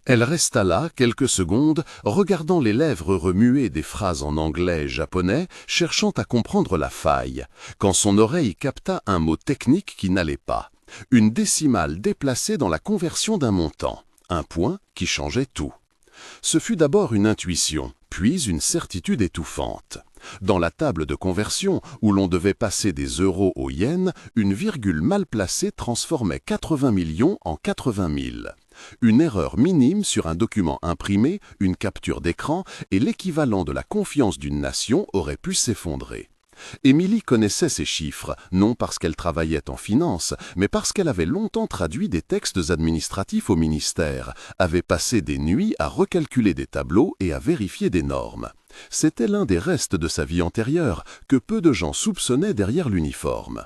Elle resta là quelques secondes, regardant les lèvres remuer des phrases en anglais et japonais, cherchant à comprendre la faille, quand son oreille capta un mot technique qui n'allait pas. Une décimale déplacée dans la conversion d'un montant. Un point qui changeait tout. Ce fut d'abord une intuition, puis une certitude étouffante. Dans la table de conversion, où l'on devait passer des euros aux yens, une virgule mal placée transformait 80 millions en 80 000. Une erreur minime sur un document imprimé, une capture d'écran, et l'équivalent de la confiance d'une nation aurait pu s'effondrer. Émilie connaissait ces chiffres, non parce qu'elle travaillait en finance, mais parce qu'elle avait longtemps traduit des textes administratifs au ministère, avait passé des nuits à recalculer des tableaux et à vérifier des normes. C'était l'un des restes de sa vie antérieure, que peu de gens soupçonnaient derrière l'uniforme.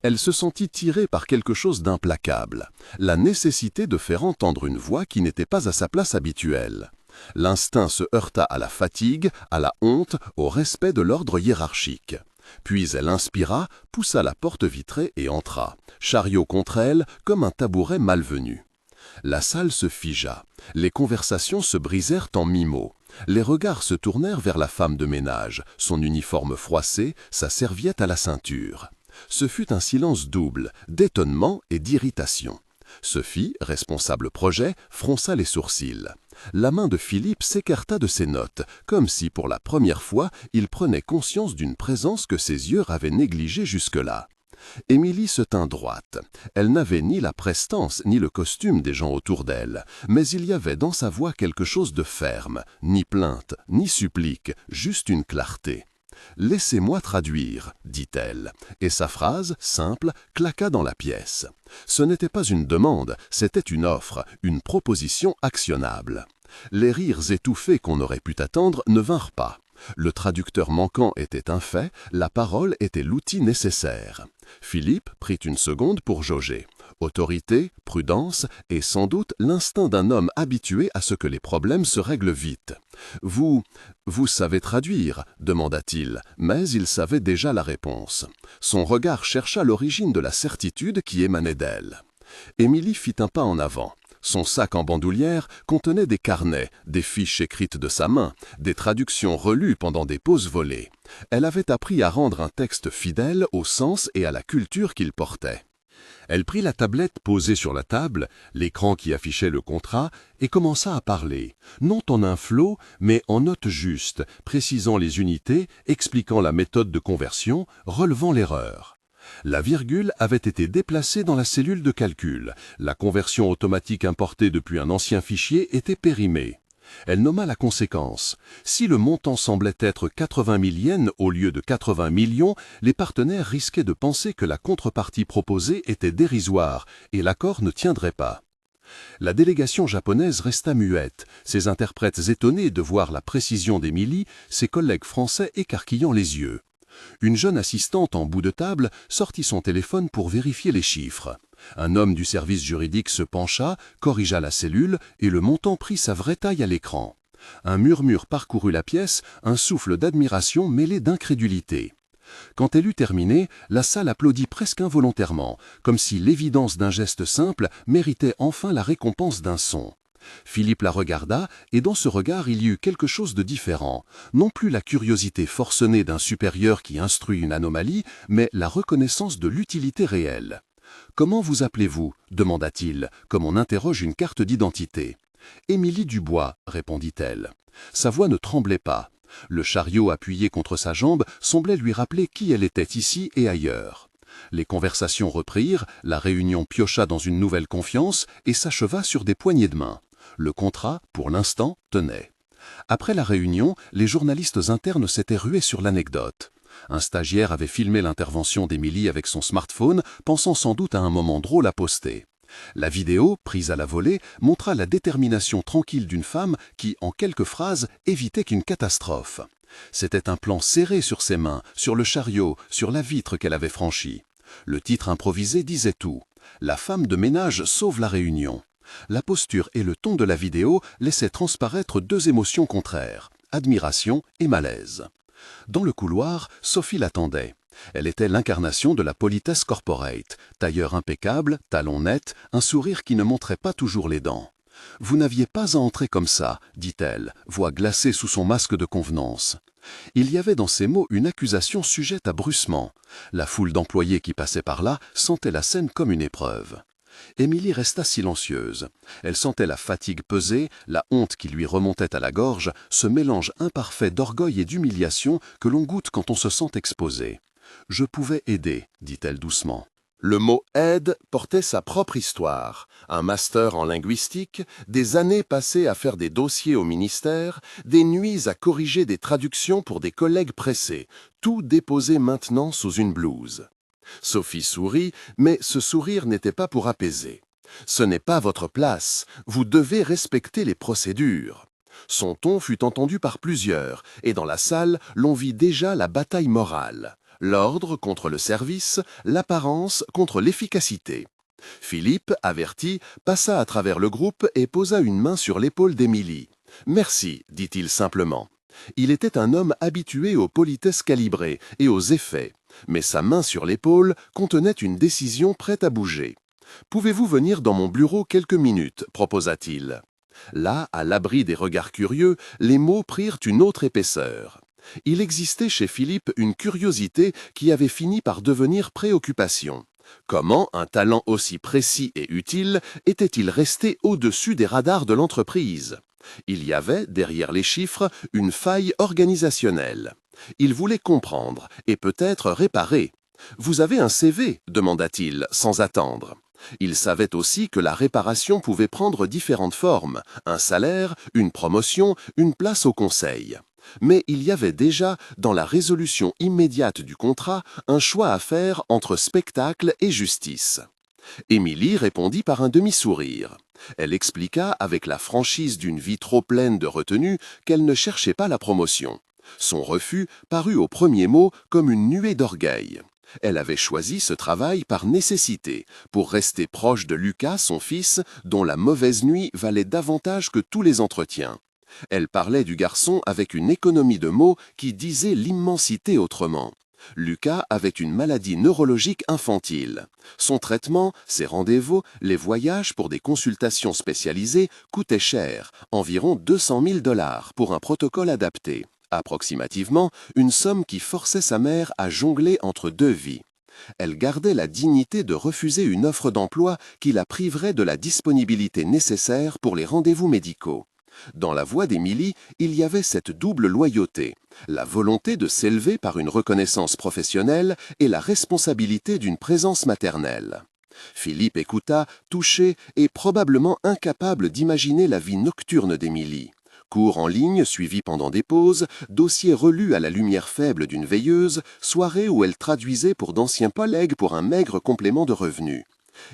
Elle se sentit tirée par quelque chose d'implacable, la nécessité de faire entendre une voix qui n'était pas à sa place habituelle. L'instinct se heurta à la fatigue, à la honte, au respect de l'ordre hiérarchique. Puis elle inspira, poussa la porte vitrée et entra, chariot contre elle comme un tabouret malvenu. La salle se figea, les conversations se brisèrent en mi-mots. Les regards se tournèrent vers la femme de ménage, son uniforme froissé, sa serviette à la ceinture. Ce fut un silence double, d'étonnement et d'irritation. Sophie, responsable projet, fronça les sourcils. La main de Philippe s'écarta de ses notes, comme si pour la première fois il prenait conscience d'une présence que ses yeux avaient négligée jusque-là. Émilie se tint droite. Elle n'avait ni la prestance ni le costume des gens autour d'elle, mais il y avait dans sa voix quelque chose de ferme, ni plainte, ni supplique, juste une clarté. « Laissez-moi traduire », dit-elle, et sa phrase, simple, claqua dans la pièce. Ce n'était pas une demande, c'était une offre, une proposition actionnable. Les rires étouffés qu'on aurait pu attendre ne vinrent pas. Le traducteur manquant était un fait, la parole était l'outil nécessaire. Philippe prit une seconde pour jauger. Autorité, prudence et sans doute l'instinct d'un homme habitué à ce que les problèmes se règlent vite. « Vous savez traduire » demanda-t-il, mais il savait déjà la réponse. Son regard chercha l'origine de la certitude qui émanait d'elle. Émilie fit un pas en avant. Son sac en bandoulière contenait des carnets, des fiches écrites de sa main, des traductions relues pendant des pauses volées. Elle avait appris à rendre un texte fidèle au sens et à la culture qu'il portait. Elle prit la tablette posée sur la table, l'écran qui affichait le contrat, et commença à parler, non en un flot, mais en notes justes, précisant les unités, expliquant la méthode de conversion, relevant l'erreur. La virgule avait été déplacée dans la cellule de calcul. La conversion automatique importée depuis un ancien fichier était périmée. Elle nomma la conséquence. Si le montant semblait être 80 000 yens au lieu de 80 millions, les partenaires risquaient de penser que la contrepartie proposée était dérisoire et l'accord ne tiendrait pas. La délégation japonaise resta muette, ses interprètes étonnés de voir la précision d'Émilie, ses collègues français écarquillant les yeux. Une jeune assistante en bout de table sortit son téléphone pour vérifier les chiffres. Un homme du service juridique se pencha, corrigea la cellule et le montant prit sa vraie taille à l'écran. Un murmure parcourut la pièce, un souffle d'admiration mêlé d'incrédulité. Quand elle eut terminé, la salle applaudit presque involontairement, comme si l'évidence d'un geste simple méritait enfin la récompense d'un son. Philippe la regarda, et dans ce regard il y eut quelque chose de différent. Non plus la curiosité forcenée d'un supérieur qui instruit une anomalie, mais la reconnaissance de l'utilité réelle. « Comment vous appelez-vous » demanda-t-il, comme on interroge une carte d'identité. « Émilie Dubois » répondit-elle. Sa voix ne tremblait pas. Le chariot appuyé contre sa jambe semblait lui rappeler qui elle était ici et ailleurs. Les conversations reprirent, la réunion piocha dans une nouvelle confiance et s'acheva sur des poignées de main. Le contrat, pour l'instant, tenait. Après la réunion, les journalistes internes s'étaient rués sur l'anecdote. Un stagiaire avait filmé l'intervention d'Émilie avec son smartphone, pensant sans doute à un moment drôle à poster. La vidéo, prise à la volée, montra la détermination tranquille d'une femme qui, en quelques phrases, évitait qu'une catastrophe. C'était un plan serré sur ses mains, sur le chariot, sur la vitre qu'elle avait franchie. Le titre improvisé disait tout. « La femme de ménage sauve la réunion ». La posture et le ton de la vidéo laissaient transparaître deux émotions contraires, admiration et malaise. Dans le couloir, Sophie l'attendait. Elle était l'incarnation de la politesse corporate, tailleur impeccable, talons nets, un sourire qui ne montrait pas toujours les dents. « Vous n'aviez pas à entrer comme ça, dit-elle, voix glacée sous son masque de convenance. Il y avait dans ces mots une accusation sujette à bruissement. La foule d'employés qui passaient par là sentait la scène comme une épreuve. Émilie resta silencieuse. Elle sentait la fatigue peser, la honte qui lui remontait à la gorge, ce mélange imparfait d'orgueil et d'humiliation que l'on goûte quand on se sent exposé. « Je pouvais aider », dit-elle doucement. Le mot « aide » portait sa propre histoire. Un master en linguistique, des années passées à faire des dossiers au ministère, des nuits à corriger des traductions pour des collègues pressés, tout déposé maintenant sous une blouse. Sophie sourit, mais ce sourire n'était pas pour apaiser. « Ce n'est pas votre place, vous devez respecter les procédures. » Son ton fut entendu par plusieurs, et dans la salle, l'on vit déjà la bataille morale. L'ordre contre le service, l'apparence contre l'efficacité. Philippe, averti, passa à travers le groupe et posa une main sur l'épaule d'Émilie. « Merci », dit-il simplement. Il était un homme habitué aux politesses calibrées et aux effets, mais sa main sur l'épaule contenait une décision prête à bouger. « Pouvez-vous venir dans mon bureau quelques minutes ?» proposa-t-il. Là, à l'abri des regards curieux, les mots prirent une autre épaisseur. Il existait chez Philippe une curiosité qui avait fini par devenir préoccupation. Comment un talent aussi précis et utile était-il resté au-dessus des radars de l'entreprise? Il y avait, derrière les chiffres, une faille organisationnelle. Il voulait comprendre et peut-être réparer. « Vous avez un CV ?» demanda-t-il, sans attendre. Il savait aussi que la réparation pouvait prendre différentes formes, un salaire, une promotion, une place au conseil. Mais il y avait déjà, dans la résolution immédiate du contrat, un choix à faire entre spectacle et justice. Émilie répondit par un demi-sourire. Elle expliqua avec la franchise d'une vie trop pleine de retenue qu'elle ne cherchait pas la promotion. Son refus parut au premier mot comme une nuée d'orgueil. Elle avait choisi ce travail par nécessité, pour rester proche de Lucas, son fils, dont la mauvaise nuit valait davantage que tous les entretiens. Elle parlait du garçon avec une économie de mots qui disait l'immensité autrement. Lucas avait une maladie neurologique infantile. Son traitement, ses rendez-vous, les voyages pour des consultations spécialisées coûtaient cher, environ 200 000 $ pour un protocole adapté. Approximativement, une somme qui forçait sa mère à jongler entre deux vies. Elle gardait la dignité de refuser une offre d'emploi qui la priverait de la disponibilité nécessaire pour les rendez-vous médicaux. Dans la voix d'Émilie, il y avait cette double loyauté, la volonté de s'élever par une reconnaissance professionnelle et la responsabilité d'une présence maternelle. Philippe écouta, touché et probablement incapable d'imaginer la vie nocturne d'Émilie. Cours en ligne suivis pendant des pauses, dossiers relus à la lumière faible d'une veilleuse, soirées où elle traduisait pour d'anciens collègues pour un maigre complément de revenus.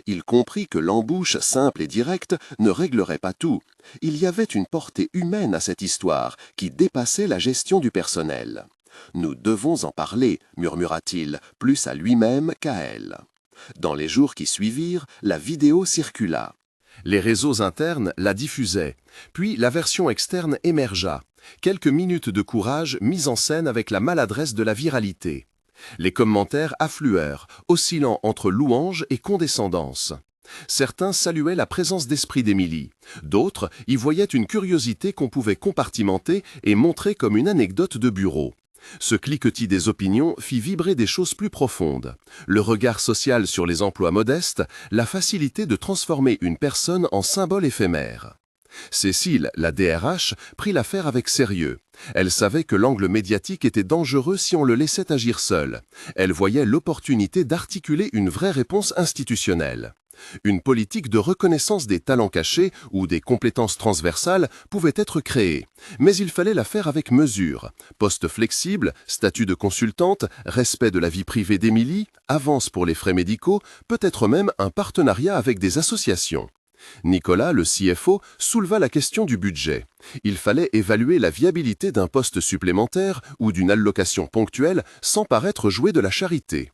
Il comprit que l'embauche simple et directe ne réglerait pas tout. Il y avait une portée humaine à cette histoire qui dépassait la gestion du personnel. « Nous devons en parler », murmura-t-il, plus à lui-même qu'à elle. Dans les jours qui suivirent, la vidéo circula. Les réseaux internes la diffusaient, puis la version externe émergea. Quelques minutes de courage mises en scène avec la maladresse de la viralité. Les commentaires affluèrent, oscillant entre louange et condescendance. Certains saluaient la présence d'esprit d'Émilie. D'autres y voyaient une curiosité qu'on pouvait compartimenter et montrer comme une anecdote de bureau. Ce cliquetis des opinions fit vibrer des choses plus profondes. Le regard social sur les emplois modestes, la facilité de transformer une personne en symbole éphémère. Cécile, la DRH, prit l'affaire avec sérieux. Elle savait que l'angle médiatique était dangereux si on le laissait agir seul. Elle voyait l'opportunité d'articuler une vraie réponse institutionnelle. Une politique de reconnaissance des talents cachés ou des compétences transversales pouvait être créée, mais il fallait la faire avec mesure. Poste flexible, statut de consultante, respect de la vie privée d'Émilie, avance pour les frais médicaux, peut-être même un partenariat avec des associations. Nicolas, le CFO, souleva la question du budget. Il fallait évaluer la viabilité d'un poste supplémentaire ou d'une allocation ponctuelle sans paraître jouer de la charité.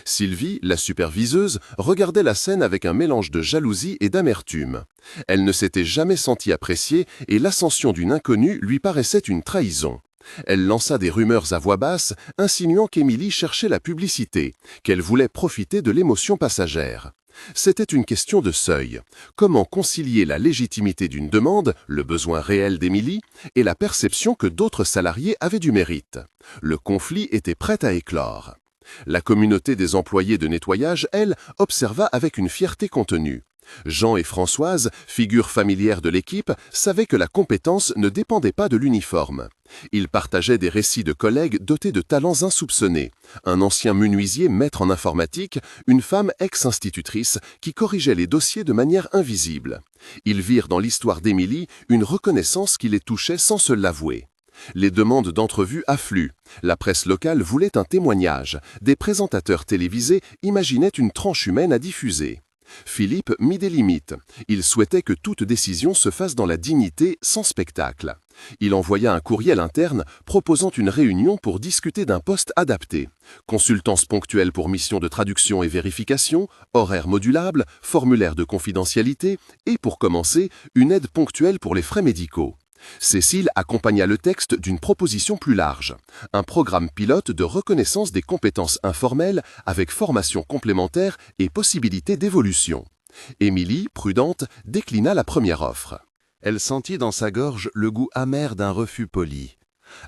Sylvie, la superviseuse, regardait la scène avec un mélange de jalousie et d'amertume. Elle ne s'était jamais sentie appréciée et l'ascension d'une inconnue lui paraissait une trahison. Elle lança des rumeurs à voix basse, insinuant qu'Émilie cherchait la publicité, qu'elle voulait profiter de l'émotion passagère. C'était une question de seuil. Comment concilier la légitimité d'une demande, le besoin réel d'Émilie, et la perception que d'autres salariés avaient du mérite? Le conflit était prêt à éclore. La communauté des employés de nettoyage, elle, observa avec une fierté contenue. Jean et Françoise, figures familières de l'équipe, savaient que la compétence ne dépendait pas de l'uniforme. Ils partageaient des récits de collègues dotés de talents insoupçonnés. Un ancien menuisier maître en informatique, une femme ex-institutrice qui corrigeait les dossiers de manière invisible. Ils virent dans l'histoire d'Émilie une reconnaissance qui les touchait sans se l'avouer. Les demandes d'entrevues affluent. La presse locale voulait un témoignage. Des présentateurs télévisés imaginaient une tranche humaine à diffuser. Philippe mit des limites. Il souhaitait que toute décision se fasse dans la dignité, sans spectacle. Il envoya un courriel interne proposant une réunion pour discuter d'un poste adapté. Consultance ponctuelle pour mission de traduction et vérification, horaires modulables, formulaire de confidentialité et, pour commencer, une aide ponctuelle pour les frais médicaux. Cécile accompagna le texte d'une proposition plus large, un programme pilote de reconnaissance des compétences informelles avec formation complémentaire et possibilité d'évolution. Émilie, prudente, déclina la première offre. Elle sentit dans sa gorge le goût amer d'un refus poli.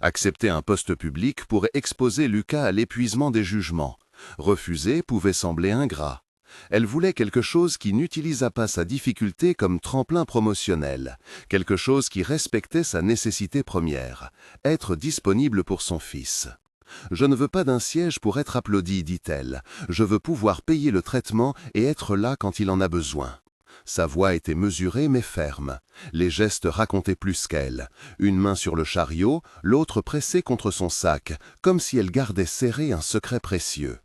Accepter un poste public pourrait exposer Lucas à l'épuisement des jugements. Refuser pouvait sembler ingrat. Elle voulait quelque chose qui n'utilisât pas sa difficulté comme tremplin promotionnel, quelque chose qui respectait sa nécessité première, être disponible pour son fils. « Je ne veux pas d'un siège pour être applaudi, dit-elle. Je veux pouvoir payer le traitement et être là quand il en a besoin. » Sa voix était mesurée mais ferme. Les gestes racontaient plus qu'elle. Une main sur le chariot, l'autre pressée contre son sac, comme si elle gardait serré un secret précieux.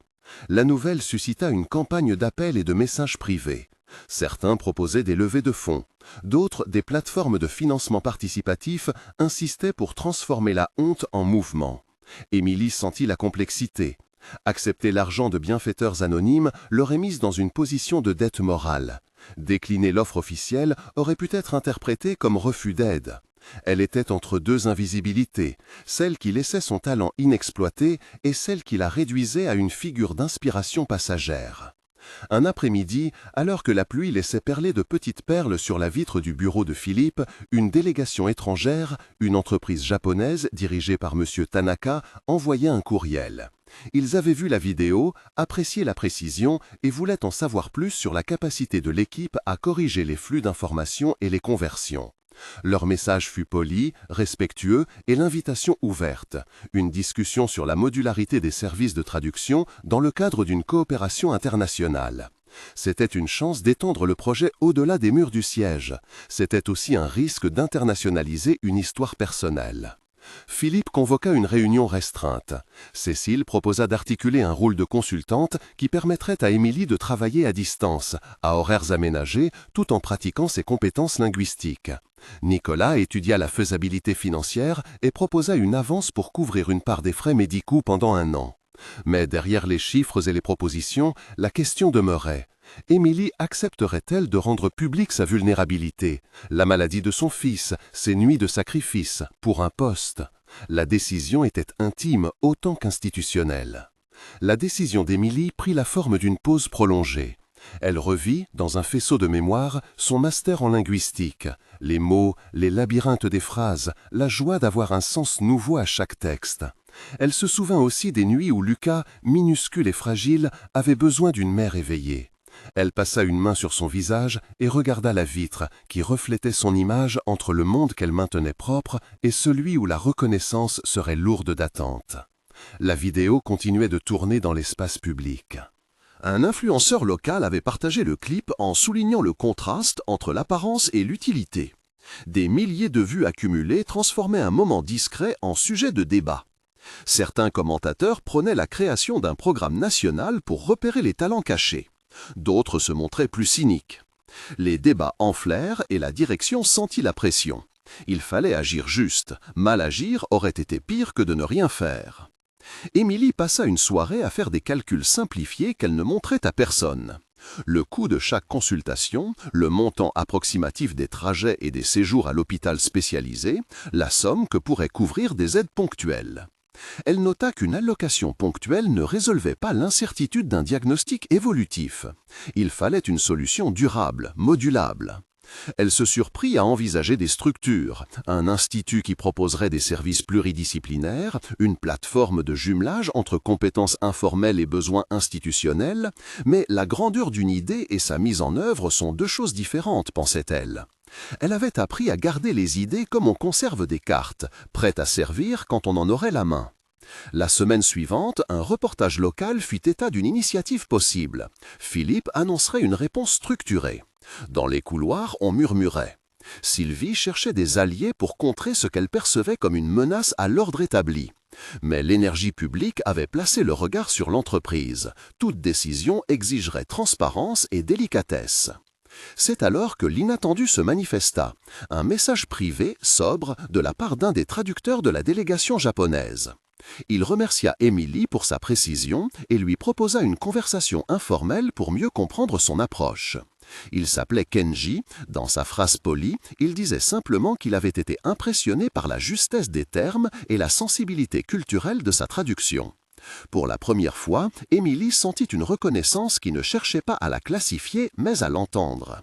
La nouvelle suscita une campagne d'appels et de messages privés. Certains proposaient des levées de fonds. D'autres, des plateformes de financement participatif, insistaient pour transformer la honte en mouvement. Émilie sentit la complexité. Accepter l'argent de bienfaiteurs anonymes l'aurait mise dans une position de dette morale. Décliner l'offre officielle aurait pu être interprété comme refus d'aide. Elle était entre deux invisibilités, celle qui laissait son talent inexploité et celle qui la réduisait à une figure d'inspiration passagère. Un après-midi, alors que la pluie laissait perler de petites perles sur la vitre du bureau de Philippe, une délégation étrangère, une entreprise japonaise dirigée par M. Tanaka, envoyait un courriel. Ils avaient vu la vidéo, apprécié la précision et voulaient en savoir plus sur la capacité de l'équipe à corriger les flux d'informations et les conversions. Leur message fut poli, respectueux et l'invitation ouverte, une discussion sur la modularité des services de traduction dans le cadre d'une coopération internationale. C'était une chance d'étendre le projet au-delà des murs du siège. C'était aussi un risque d'internationaliser une histoire personnelle. Philippe convoqua une réunion restreinte. Cécile proposa d'articuler un rôle de consultante qui permettrait à Émilie de travailler à distance, à horaires aménagés, tout en pratiquant ses compétences linguistiques. Nicolas étudia la faisabilité financière et proposa une avance pour couvrir une part des frais médicaux pendant 1 an. Mais derrière les chiffres et les propositions, la question demeurait. Émilie accepterait-elle de rendre publique sa vulnérabilité, la maladie de son fils, ses nuits de sacrifice, pour un poste? La décision était intime autant qu'institutionnelle. La décision d'Émilie prit la forme d'une pause prolongée. Elle revit, dans un faisceau de mémoire, son master en linguistique, les mots, les labyrinthes des phrases, la joie d'avoir un sens nouveau à chaque texte. Elle se souvint aussi des nuits où Lucas, minuscule et fragile, avait besoin d'une mère éveillée. Elle passa une main sur son visage et regarda la vitre qui reflétait son image entre le monde qu'elle maintenait propre et celui où la reconnaissance serait lourde d'attente. La vidéo continuait de tourner dans l'espace public. Un influenceur local avait partagé le clip en soulignant le contraste entre l'apparence et l'utilité. Des milliers de vues accumulées transformaient un moment discret en sujet de débat. Certains commentateurs prônaient la création d'un programme national pour repérer les talents cachés. D'autres se montraient plus cyniques. Les débats enflèrent et la direction sentit la pression. Il fallait agir juste. Mal agir aurait été pire que de ne rien faire. Émilie passa une soirée à faire des calculs simplifiés qu'elle ne montrait à personne. Le coût de chaque consultation, le montant approximatif des trajets et des séjours à l'hôpital spécialisé, la somme que pourraient couvrir des aides ponctuelles. Elle nota qu'une allocation ponctuelle ne résolvait pas l'incertitude d'un diagnostic évolutif. Il fallait une solution durable, modulable. Elle se surprit à envisager des structures, un institut qui proposerait des services pluridisciplinaires, une plateforme de jumelage entre compétences informelles et besoins institutionnels, mais la grandeur d'une idée et sa mise en œuvre sont deux choses différentes, pensait-elle. Elle avait appris à garder les idées comme on conserve des cartes, prêtes à servir quand on en aurait la main. La semaine suivante, un reportage local fit état d'une initiative possible. Philippe annoncerait une réponse structurée. Dans les couloirs, on murmurait. Sylvie cherchait des alliés pour contrer ce qu'elle percevait comme une menace à l'ordre établi. Mais l'énergie publique avait placé le regard sur l'entreprise. Toute décision exigerait transparence et délicatesse. C'est alors que l'inattendu se manifesta. Un message privé, sobre, de la part d'un des traducteurs de la délégation japonaise. Il remercia Émilie pour sa précision et lui proposa une conversation informelle pour mieux comprendre son approche. Il s'appelait Kenji. Dans sa phrase polie, il disait simplement qu'il avait été impressionné par la justesse des termes et la sensibilité culturelle de sa traduction. Pour la première fois, Émilie sentit une reconnaissance qui ne cherchait pas à la classifier, mais à l'entendre.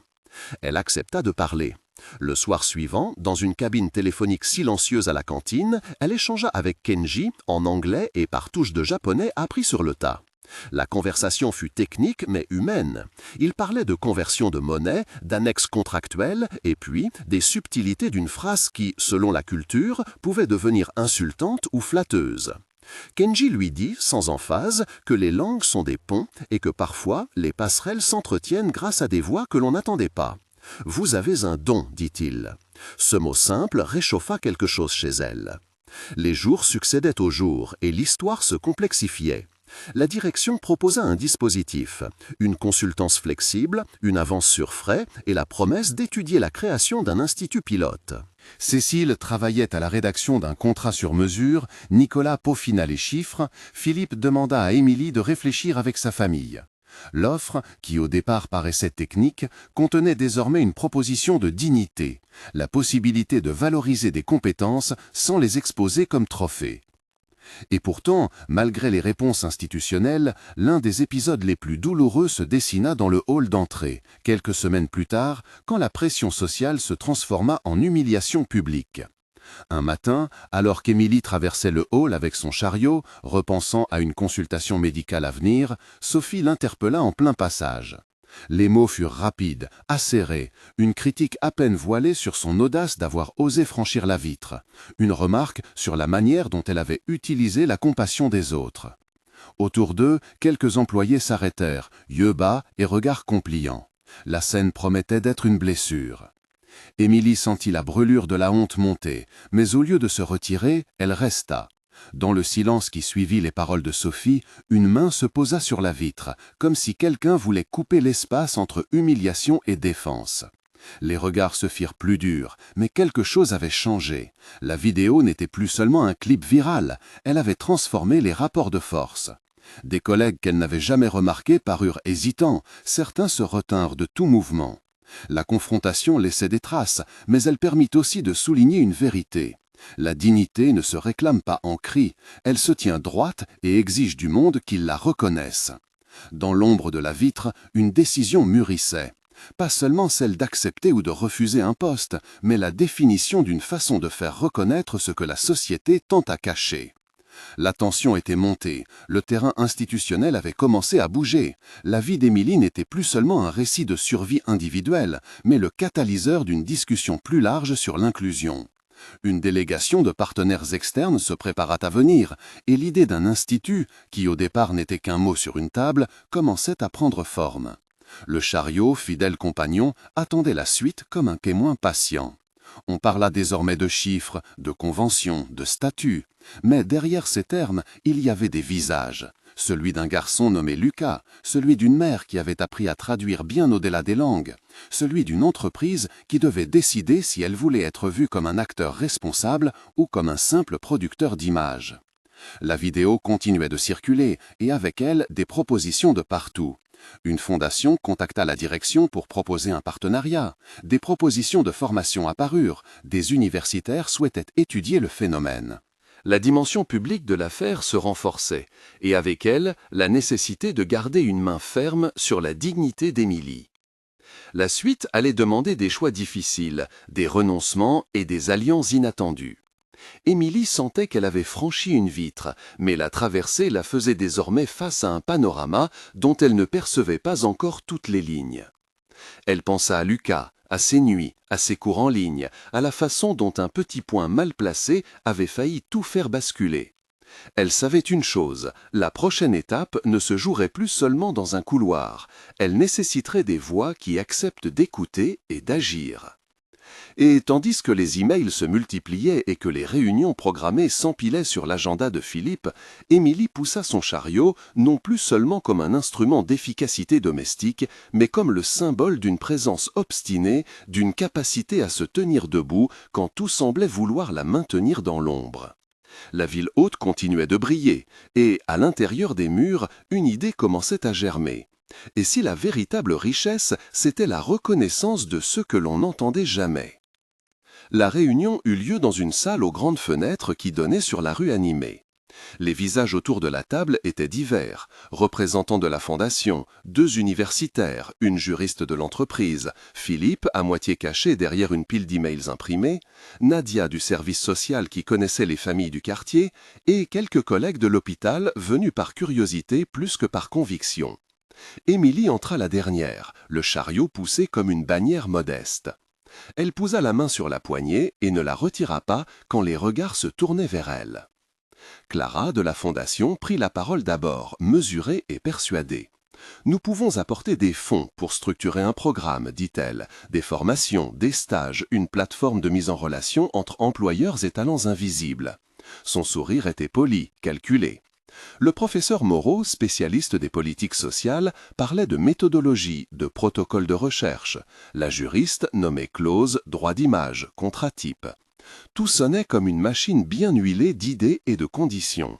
Elle accepta de parler. Le soir suivant, dans une cabine téléphonique silencieuse à la cantine, elle échangea avec Kenji, en anglais et par touche de japonais appris sur le tas. La conversation fut technique mais humaine. Il parlait de conversion de monnaie, d'annexes contractuelles et puis des subtilités d'une phrase qui, selon la culture, pouvait devenir insultante ou flatteuse. Kenji lui dit, sans emphase, que les langues sont des ponts et que parfois les passerelles s'entretiennent grâce à des voix que l'on n'attendait pas. « Vous avez un don », dit-il. Ce mot simple réchauffa quelque chose chez elle. Les jours succédaient aux jours et l'histoire se complexifiait. La direction proposa un dispositif, une consultance flexible, une avance sur frais et la promesse d'étudier la création d'un institut pilote. Cécile travaillait à la rédaction d'un contrat sur mesure, Nicolas peaufina les chiffres, Philippe demanda à Émilie de réfléchir avec sa famille. L'offre, qui au départ paraissait technique, contenait désormais une proposition de dignité, la possibilité de valoriser des compétences sans les exposer comme trophées. Et pourtant, malgré les réponses institutionnelles, l'un des épisodes les plus douloureux se dessina dans le hall d'entrée, quelques semaines plus tard, quand la pression sociale se transforma en humiliation publique. Un matin, alors qu'Émilie traversait le hall avec son chariot, repensant à une consultation médicale à venir, Sophie l'interpella en plein passage. Les mots furent rapides, acérés, une critique à peine voilée sur son audace d'avoir osé franchir la vitre, une remarque sur la manière dont elle avait utilisé la compassion des autres. Autour d'eux, quelques employés s'arrêtèrent, yeux bas et regards compliants. La scène promettait d'être une blessure. Émilie sentit la brûlure de la honte monter, mais au lieu de se retirer, elle resta. Dans le silence qui suivit les paroles de Sophie, une main se posa sur la vitre, comme si quelqu'un voulait couper l'espace entre humiliation et défense. Les regards se firent plus durs, mais quelque chose avait changé. La vidéo n'était plus seulement un clip viral, elle avait transformé les rapports de force. Des collègues qu'elle n'avait jamais remarqués parurent hésitants, certains se retinrent de tout mouvement. La confrontation laissait des traces, mais elle permit aussi de souligner une vérité. La dignité ne se réclame pas en cris, elle se tient droite et exige du monde qu'il la reconnaisse. Dans l'ombre de la vitre, une décision mûrissait. Pas seulement celle d'accepter ou de refuser un poste, mais la définition d'une façon de faire reconnaître ce que la société tend à cacher. La tension était montée, le terrain institutionnel avait commencé à bouger. La vie d'Émilie n'était plus seulement un récit de survie individuelle, mais le catalyseur d'une discussion plus large sur l'inclusion. Une délégation de partenaires externes se prépara à venir, et l'idée d'un institut, qui au départ n'était qu'un mot sur une table, commençait à prendre forme. Le chariot, fidèle compagnon, attendait la suite comme un témoin patient. On parla désormais de chiffres, de conventions, de statuts. Mais derrière ces termes, il y avait des visages. Celui d'un garçon nommé Lucas, celui d'une mère qui avait appris à traduire bien au-delà des langues, celui d'une entreprise qui devait décider si elle voulait être vue comme un acteur responsable ou comme un simple producteur d'images. La vidéo continuait de circuler et avec elle des propositions de partout. Une fondation contacta la direction pour proposer un partenariat. Des propositions de formation apparurent. Des universitaires souhaitaient étudier le phénomène. La dimension publique de l'affaire se renforçait, et avec elle, la nécessité de garder une main ferme sur la dignité d'Émilie. La suite allait demander des choix difficiles, des renoncements et des alliances inattendues. Émilie sentait qu'elle avait franchi une vitre, mais la traversée la faisait désormais face à un panorama dont elle ne percevait pas encore toutes les lignes. Elle pensa à Lucas, à ses nuits, à ses cours en ligne, à la façon dont un petit point mal placé avait failli tout faire basculer. Elle savait une chose, la prochaine étape ne se jouerait plus seulement dans un couloir, elle nécessiterait des voix qui acceptent d'écouter et d'agir. Et tandis que les emails se multipliaient et que les réunions programmées s'empilaient sur l'agenda de Philippe, Émilie poussa son chariot non plus seulement comme un instrument d'efficacité domestique, mais comme le symbole d'une présence obstinée, d'une capacité à se tenir debout quand tout semblait vouloir la maintenir dans l'ombre. La ville haute continuait de briller, et, à l'intérieur des murs, une idée commençait à germer. Et si la véritable richesse, c'était la reconnaissance de ceux que l'on n'entendait jamais. La réunion eut lieu dans une salle aux grandes fenêtres qui donnaient sur la rue animée. Les visages autour de la table étaient divers, représentants de la fondation, 2 universitaires, une juriste de l'entreprise, Philippe, à moitié caché derrière une pile d'emails imprimés, Nadia du service social qui connaissait les familles du quartier, et quelques collègues de l'hôpital venus par curiosité plus que par conviction. Émilie entra la dernière, le chariot poussé comme une bannière modeste. Elle posa la main sur la poignée et ne la retira pas quand les regards se tournaient vers elle. Clara, de la Fondation, prit la parole d'abord, mesurée et persuadée. « Nous pouvons apporter des fonds pour structurer un programme, dit-elle, des formations, des stages, une plateforme de mise en relation entre employeurs et talents invisibles. » Son sourire était poli, calculé. Le professeur Moreau, spécialiste des politiques sociales, parlait de méthodologie, de protocole de recherche. La juriste nommait clause, droit d'image, contratype. Tout sonnait comme une machine bien huilée d'idées et de conditions.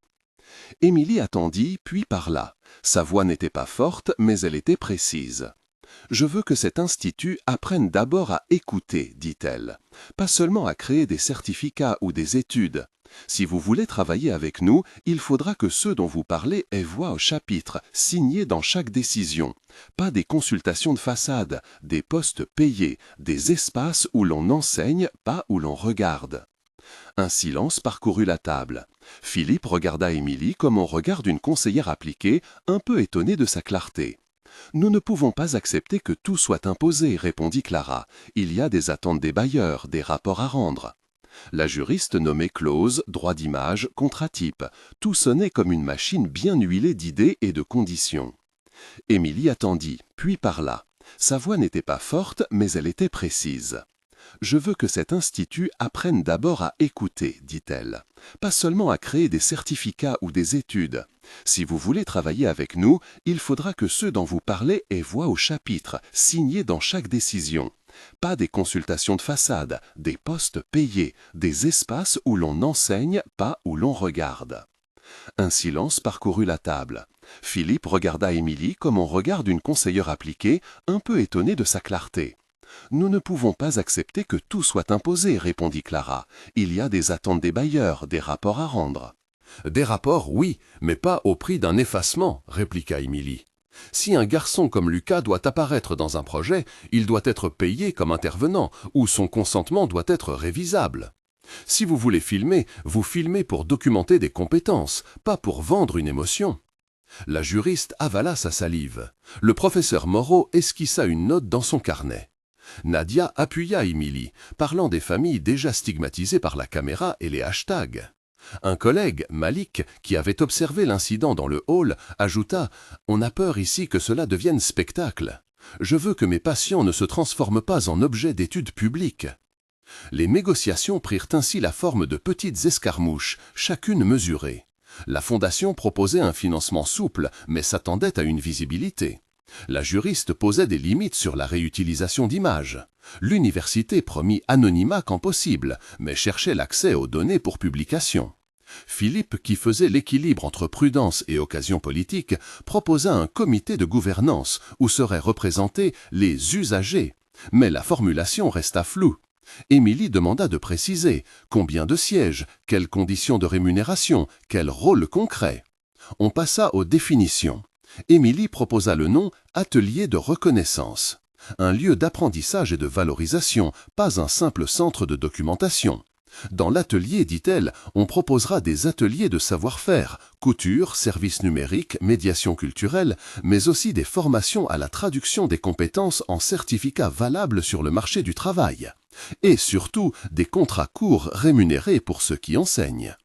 Émilie attendit, puis parla. Sa voix n'était pas forte, mais elle était précise. « Je veux que cet institut apprenne d'abord à écouter, dit-elle, pas seulement à créer des certificats ou des études. Si vous voulez travailler avec nous, il faudra que ceux dont vous parlez aient voix au chapitre, signés dans chaque décision. Pas des consultations de façade, des postes payés, des espaces où l'on enseigne, pas où l'on regarde. » Un silence parcourut la table. Philippe regarda Émilie comme on regarde une conseillère appliquée, un peu étonnée de sa clarté. « Nous ne pouvons pas accepter que tout soit imposé, répondit Clara. Il y a des attentes des bailleurs, des rapports à rendre. » La juriste nommait clause, droit d'image, contratype. Tout sonnait comme une machine bien huilée d'idées et de conditions. Émilie attendit, puis parla. Sa voix n'était pas forte, mais elle était précise. « Je veux que cet institut apprenne d'abord à écouter, dit-elle. Pas seulement à créer des certificats ou des études. Si vous voulez travailler avec nous, il faudra que ceux dont vous parlez aient voix au chapitre, signés dans chaque décision. Pas des consultations de façade, des postes payés, des espaces où l'on enseigne, pas où l'on regarde. » Un silence parcourut la table. Philippe regarda Émilie comme on regarde une conseillère appliquée, un peu étonnée de sa clarté. « Nous ne pouvons pas accepter que tout soit imposé, répondit Clara. Il y a des attentes des bailleurs, des rapports à rendre. »« Des rapports, oui, mais pas au prix d'un effacement, répliqua Émilie. Si un garçon comme Lucas doit apparaître dans un projet, il doit être payé comme intervenant, ou son consentement doit être révisable. Si vous voulez filmer, vous filmez pour documenter des compétences, pas pour vendre une émotion. » La juriste avala sa salive. Le professeur Moreau esquissa une note dans son carnet. Nadia appuya Émilie, parlant des familles déjà stigmatisées par la caméra et les hashtags. Un collègue, Malik, qui avait observé l'incident dans le hall, ajouta « On a peur ici que cela devienne spectacle. Je veux que mes patients ne se transforment pas en objets d'études publiques. » Les négociations prirent ainsi la forme de petites escarmouches, chacune mesurée. La fondation proposait un financement souple, mais s'attendait à une visibilité. La juriste posait des limites sur la réutilisation d'images. L'université promit anonymat quand possible, mais cherchait l'accès aux données pour publication. Philippe, qui faisait l'équilibre entre prudence et occasion politique, proposa un comité de gouvernance où seraient représentés les usagers. Mais la formulation resta floue. Émilie demanda de préciser combien de sièges, quelles conditions de rémunération, quel rôle concret. On passa aux définitions. Émilie proposa le nom « Atelier de reconnaissance », un lieu d'apprentissage et de valorisation, pas un simple centre de documentation. Dans l'atelier, dit-elle, on proposera des ateliers de savoir-faire, couture, services numériques, médiation culturelle, mais aussi des formations à la traduction des compétences en certificats valables sur le marché du travail. Et surtout, des contrats courts rémunérés pour ceux qui enseignent.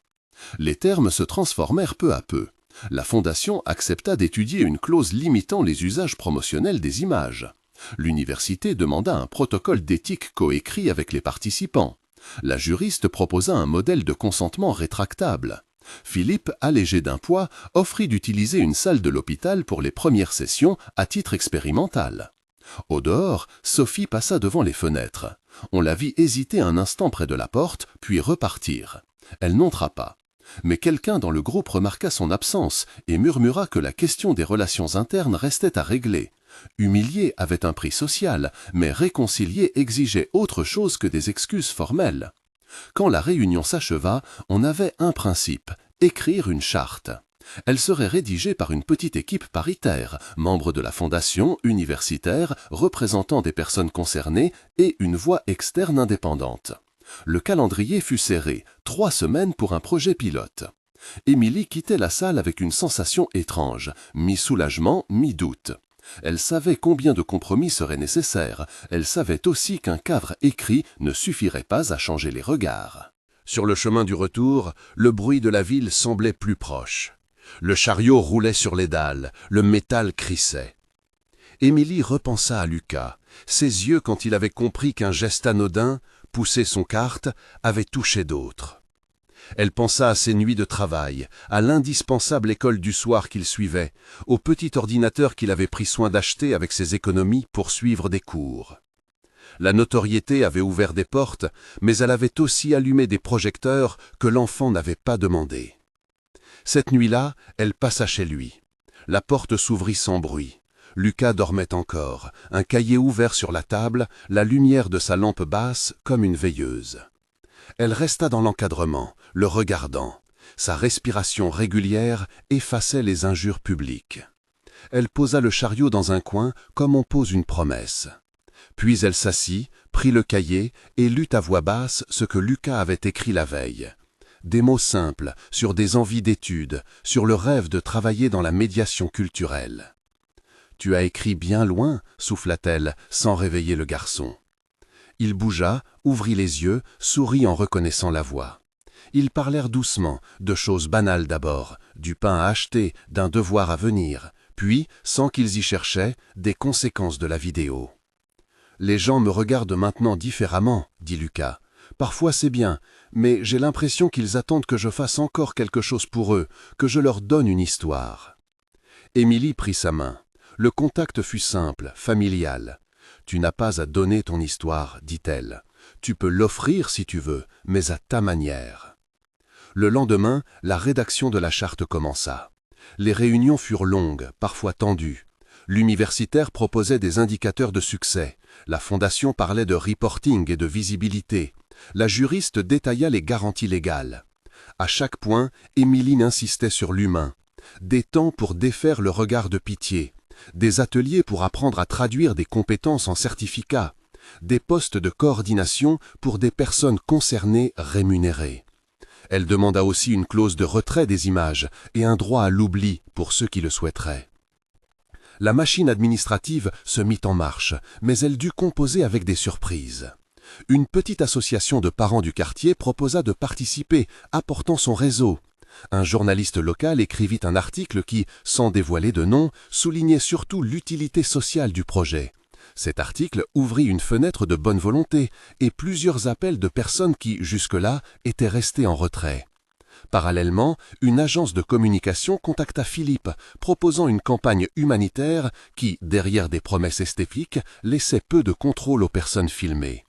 Les termes se transformèrent peu à peu. La Fondation accepta d'étudier une clause limitant les usages promotionnels des images. L'université demanda un protocole d'éthique coécrit avec les participants. La juriste proposa un modèle de consentement rétractable. Philippe, allégé d'un poids, offrit d'utiliser une salle de l'hôpital pour les premières sessions à titre expérimental. Au dehors, Sophie passa devant les fenêtres. On la vit hésiter un instant près de la porte, puis repartir. Elle n'entra pas. Mais quelqu'un dans le groupe remarqua son absence et murmura que la question des relations internes restait à régler. Humilier avait un prix social, mais réconcilier exigeait autre chose que des excuses formelles. Quand la réunion s'acheva, on avait un principe, écrire une charte. Elle serait rédigée par une petite équipe paritaire, membres de la fondation, universitaires, représentants des personnes concernées et une voix externe indépendante. Le calendrier fut serré, 3 semaines pour un projet pilote. Émilie quittait la salle avec une sensation étrange, mi-soulagement, mi-doute. Elle savait combien de compromis seraient nécessaires. Elle savait aussi qu'un cadre écrit ne suffirait pas à changer les regards. Sur le chemin du retour, le bruit de la ville semblait plus proche. Le chariot roulait sur les dalles, le métal crissait. Émilie repensa à Lucas, ses yeux quand il avait compris qu'un geste anodin, pousser son kart, avait touché d'autres. Elle pensa à ses nuits de travail, à l'indispensable école du soir qu'il suivait, au petit ordinateur qu'il avait pris soin d'acheter avec ses économies pour suivre des cours. La notoriété avait ouvert des portes, mais elle avait aussi allumé des projecteurs que l'enfant n'avait pas demandés. Cette nuit-là, elle passa chez lui. La porte s'ouvrit sans bruit. Lucas dormait encore, un cahier ouvert sur la table, la lumière de sa lampe basse comme une veilleuse. Elle resta dans l'encadrement, le regardant. Sa respiration régulière effaçait les injures publiques. Elle posa le chariot dans un coin comme on pose une promesse. Puis elle s'assit, prit le cahier et lut à voix basse ce que Lucas avait écrit la veille. Des mots simples, sur des envies d'études, sur le rêve de travailler dans la médiation culturelle. « Tu as écrit bien loin » souffla-t-elle, sans réveiller le garçon. Il bougea, ouvrit les yeux, sourit en reconnaissant la voix. Ils parlèrent doucement, de choses banales d'abord, du pain à acheter, d'un devoir à venir, puis, sans qu'ils y cherchaient, des conséquences de la vidéo. « Les gens me regardent maintenant différemment, » dit Lucas. « Parfois c'est bien, mais j'ai l'impression qu'ils attendent que je fasse encore quelque chose pour eux, que je leur donne une histoire. » Émilie prit sa main. Le contact fut simple, familial. « Tu n'as pas à donner ton histoire, dit-elle. Tu peux l'offrir si tu veux, mais à ta manière. » Le lendemain, la rédaction de la charte commença. Les réunions furent longues, parfois tendues. L'universitaire proposait des indicateurs de succès. La fondation parlait de reporting et de visibilité. La juriste détailla les garanties légales. À chaque point, Émilie insistait sur l'humain. Des temps pour défaire le regard de pitié. Des ateliers pour apprendre à traduire des compétences en certificats, des postes de coordination pour des personnes concernées rémunérées. Elle demanda aussi une clause de retrait des images et un droit à l'oubli pour ceux qui le souhaiteraient. La machine administrative se mit en marche, mais elle dut composer avec des surprises. Une petite association de parents du quartier proposa de participer, apportant son réseau. Un journaliste local écrivit un article qui, sans dévoiler de nom, soulignait surtout l'utilité sociale du projet. Cet article ouvrit une fenêtre de bonne volonté et plusieurs appels de personnes qui, jusque-là, étaient restées en retrait. Parallèlement, une agence de communication contacta Philippe, proposant une campagne humanitaire qui, derrière des promesses esthétiques, laissait peu de contrôle aux personnes filmées.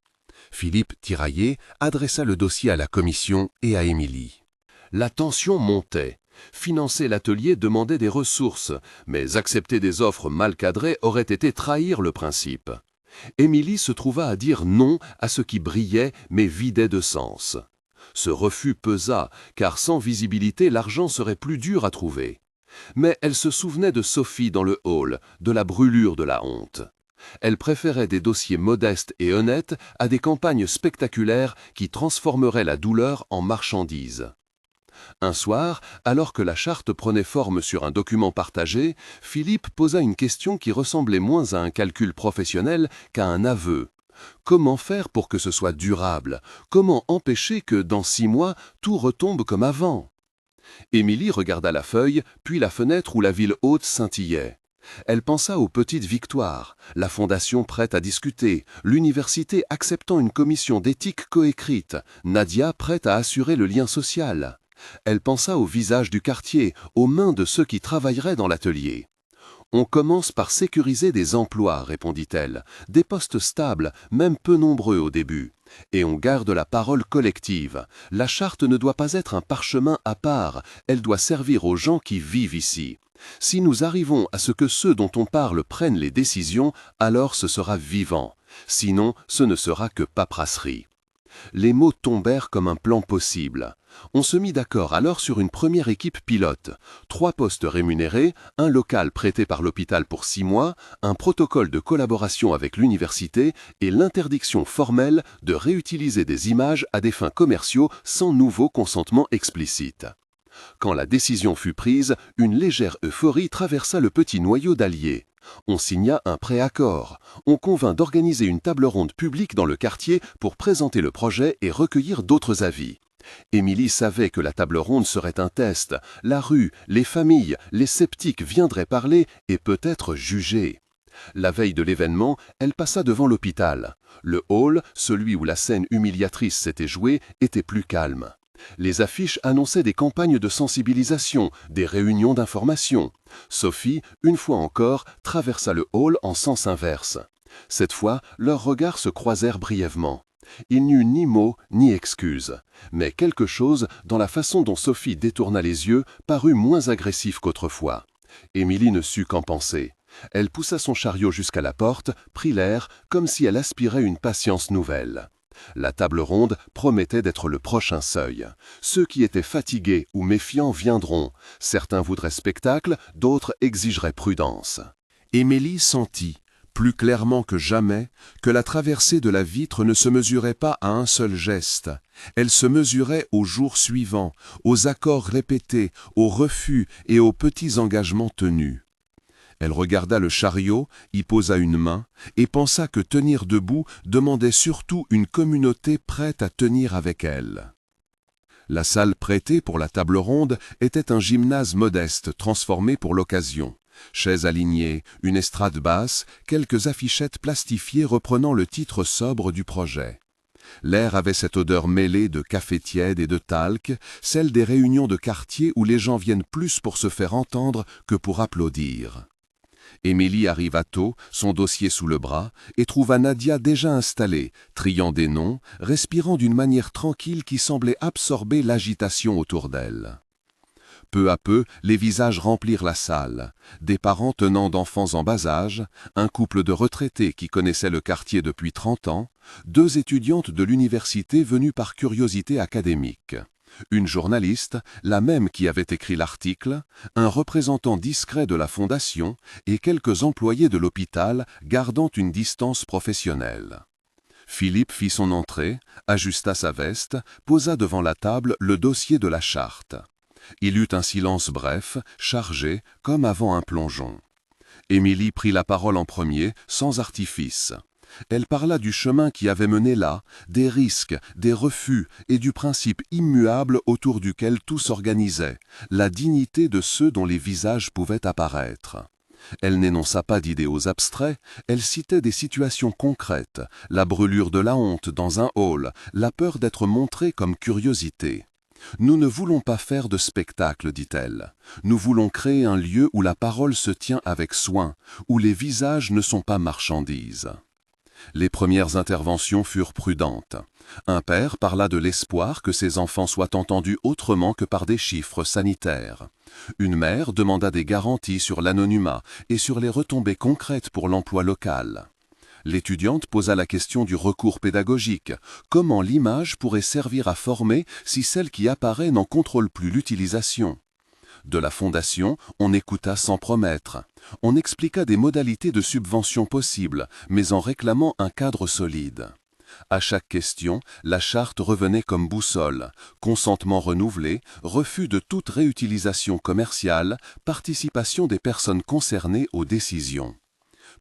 Philippe, tiraillé, adressa le dossier à la commission et à Émilie. La tension montait. Financer l'atelier demandait des ressources, mais accepter des offres mal cadrées aurait été trahir le principe. Émilie se trouva à dire non à ce qui brillait mais vidait de sens. Ce refus pesa, car sans visibilité, l'argent serait plus dur à trouver. Mais elle se souvenait de Sophie dans le hall, de la brûlure de la honte. Elle préférait des dossiers modestes et honnêtes à des campagnes spectaculaires qui transformeraient la douleur en marchandise. Un soir, alors que la charte prenait forme sur un document partagé, Philippe posa une question qui ressemblait moins à un calcul professionnel qu'à un aveu. Comment faire pour que ce soit durable? Comment empêcher que, dans 6 mois, tout retombe comme avant? Émilie regarda la feuille, puis la fenêtre où la ville haute scintillait. Elle pensa aux petites victoires, la fondation prête à discuter, l'université acceptant une commission d'éthique coécrite, Nadia prête à assurer le lien social. Elle pensa au visage du quartier, aux mains de ceux qui travailleraient dans l'atelier. « On commence par sécuriser des emplois, répondit-elle, des postes stables, même peu nombreux au début. Et on garde la parole collective. La charte ne doit pas être un parchemin à part, elle doit servir aux gens qui vivent ici. Si nous arrivons à ce que ceux dont on parle prennent les décisions, alors ce sera vivant. Sinon, ce ne sera que paperasserie. » Les mots tombèrent comme un plan possible. On se mit d'accord alors sur une première équipe pilote. 3 postes rémunérés, un local prêté par l'hôpital pour 6 mois, un protocole de collaboration avec l'université et l'interdiction formelle de réutiliser des images à des fins commerciaux sans nouveau consentement explicite. Quand la décision fut prise, une légère euphorie traversa le petit noyau d'alliés. On signa un préaccord. On convint d'organiser une table ronde publique dans le quartier pour présenter le projet et recueillir d'autres avis. Émilie savait que la table ronde serait un test. La rue, les familles, les sceptiques viendraient parler et peut-être juger. La veille de l'événement, elle passa devant l'hôpital. Le hall, celui où la scène humiliatrice s'était jouée, était plus calme. Les affiches annonçaient des campagnes de sensibilisation, des réunions d'information. Sophie, une fois encore, traversa le hall en sens inverse. Cette fois, leurs regards se croisèrent brièvement. Il n'y eut ni mots ni excuses, mais quelque chose dans la façon dont Sophie détourna les yeux parut moins agressif qu'autrefois. Émilie ne sut qu'en penser. Elle poussa son chariot jusqu'à la porte, prit l'air, comme si elle aspirait une patience nouvelle. La table ronde promettait d'être le prochain seuil. Ceux qui étaient fatigués ou méfiants viendront. Certains voudraient spectacle, d'autres exigeraient prudence. Émilie sentit, plus clairement que jamais, que la traversée de la vitre ne se mesurait pas à un seul geste. Elle se mesurait aux jours suivants, aux accords répétés, aux refus et aux petits engagements tenus. Elle regarda le chariot, y posa une main, et pensa que tenir debout demandait surtout une communauté prête à tenir avec elle. La salle prêtée pour la table ronde était un gymnase modeste transformé pour l'occasion. Chaises alignées, une estrade basse, quelques affichettes plastifiées reprenant le titre sobre du projet. L'air avait cette odeur mêlée de café tiède et de talc, celle des réunions de quartier où les gens viennent plus pour se faire entendre que pour applaudir. Émilie arriva tôt, son dossier sous le bras, et trouva Nadia déjà installée, triant des noms, respirant d'une manière tranquille qui semblait absorber l'agitation autour d'elle. Peu à peu, les visages remplirent la salle. Des parents tenant d'enfants en bas âge, un couple de retraités qui connaissaient le quartier depuis 30 ans, 2 étudiantes de l'université venues par curiosité académique. Une journaliste, la même qui avait écrit l'article, un représentant discret de la fondation et quelques employés de l'hôpital gardant une distance professionnelle. Philippe fit son entrée, ajusta sa veste, posa devant la table le dossier de la charte. Il eut un silence bref, chargé, comme avant un plongeon. Émilie prit la parole en premier, sans artifice. Elle parla du chemin qui avait mené là, des risques, des refus et du principe immuable autour duquel tout s'organisait, la dignité de ceux dont les visages pouvaient apparaître. Elle n'énonça pas d'idéaux abstraits, elle citait des situations concrètes, la brûlure de la honte dans un hall, la peur d'être montrée comme curiosité. « Nous ne voulons pas faire de spectacle, dit-elle. Nous voulons créer un lieu où la parole se tient avec soin, où les visages ne sont pas marchandises. » Les premières interventions furent prudentes. Un père parla de l'espoir que ses enfants soient entendus autrement que par des chiffres sanitaires. Une mère demanda des garanties sur l'anonymat et sur les retombées concrètes pour l'emploi local. L'étudiante posa la question du recours pédagogique. Comment l'image pourrait servir à former si celle qui apparaît n'en contrôle plus l'utilisation? De la fondation, on écouta sans promettre. On expliqua des modalités de subvention possibles, mais en réclamant un cadre solide. À chaque question, la charte revenait comme boussole. Consentement renouvelé, refus de toute réutilisation commerciale, participation des personnes concernées aux décisions.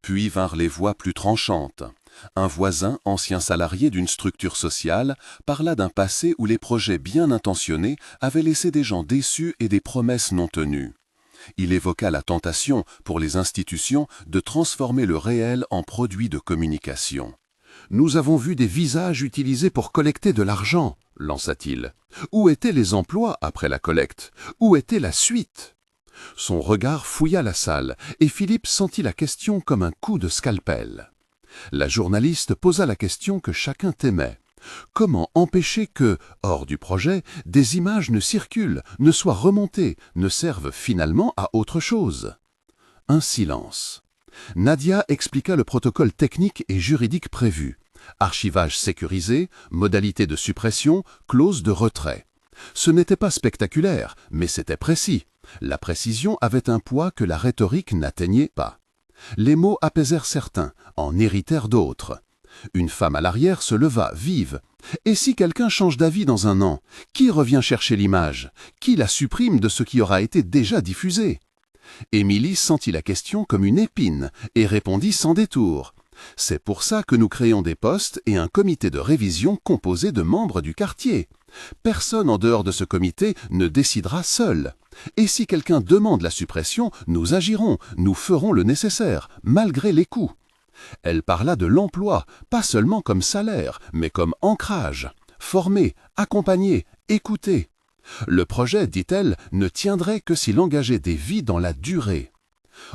Puis vinrent les voix plus tranchantes. Un voisin, ancien salarié d'une structure sociale, parla d'un passé où les projets bien intentionnés avaient laissé des gens déçus et des promesses non tenues. Il évoqua la tentation, pour les institutions, de transformer le réel en produit de communication. « Nous avons vu des visages utilisés pour collecter de l'argent, lança-t-il. Où étaient les emplois après la collecte? Où était la suite? Son regard fouilla la salle, et Philippe sentit la question comme un coup de scalpel. La journaliste posa la question que chacun temait. Comment empêcher que, hors du projet, des images ne circulent, ne soient remontées, ne servent finalement à autre chose? Un silence. Nadia expliqua le protocole technique et juridique prévu. Archivage sécurisé, modalité de suppression, clause de retrait. Ce n'était pas spectaculaire, mais c'était précis. La précision avait un poids que la rhétorique n'atteignait pas. Les mots apaisèrent certains, en irritèrent d'autres. Une femme à l'arrière se leva, vive. Et si quelqu'un change d'avis dans un an, qui revient chercher l'image? Qui la supprime de ce qui aura été déjà diffusé? Émilie sentit la question comme une épine et répondit sans détour. C'est pour ça que nous créons des postes et un comité de révision composé de membres du quartier. Personne en dehors de ce comité ne décidera seul. Et si quelqu'un demande la suppression, nous agirons, nous ferons le nécessaire, malgré les coûts. Elle parla de l'emploi, pas seulement comme salaire, mais comme ancrage. Former, accompagner, écouter. Le projet, dit-elle, ne tiendrait que s'il engageait des vies dans la durée.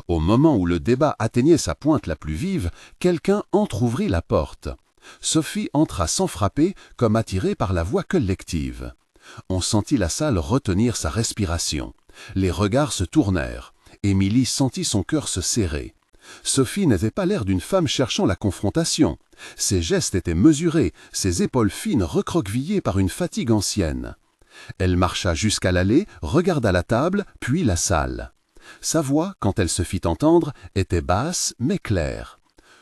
Au moment où le débat atteignait sa pointe la plus vive, quelqu'un entr'ouvrit la porte. Sophie entra sans frapper, comme attirée par la voix collective. On sentit la salle retenir sa respiration. Les regards se tournèrent. Émilie sentit son cœur se serrer. Sophie n'avait pas l'air d'une femme cherchant la confrontation. Ses gestes étaient mesurés, ses épaules fines recroquevillées par une fatigue ancienne. Elle marcha jusqu'à l'allée, regarda la table, puis la salle. Sa voix, quand elle se fit entendre, était basse mais claire.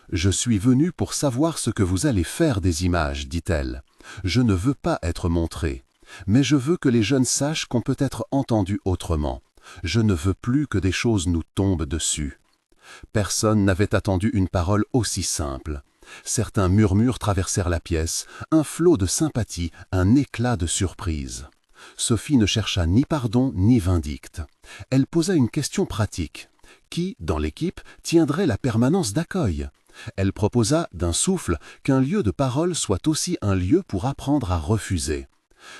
« Je suis venue pour savoir ce que vous allez faire des images, dit-elle. Je ne veux pas être montrée, mais je veux que les jeunes sachent qu'on peut être entendu autrement. Je ne veux plus que des choses nous tombent dessus. » Personne n'avait attendu une parole aussi simple. Certains murmures traversèrent la pièce, un flot de sympathie, un éclat de surprise. Sophie ne chercha ni pardon ni vindicte. Elle posa une question pratique. Qui, dans l'équipe, tiendrait la permanence d'accueil? Elle proposa, d'un souffle, qu'un lieu de parole soit aussi un lieu pour apprendre à refuser.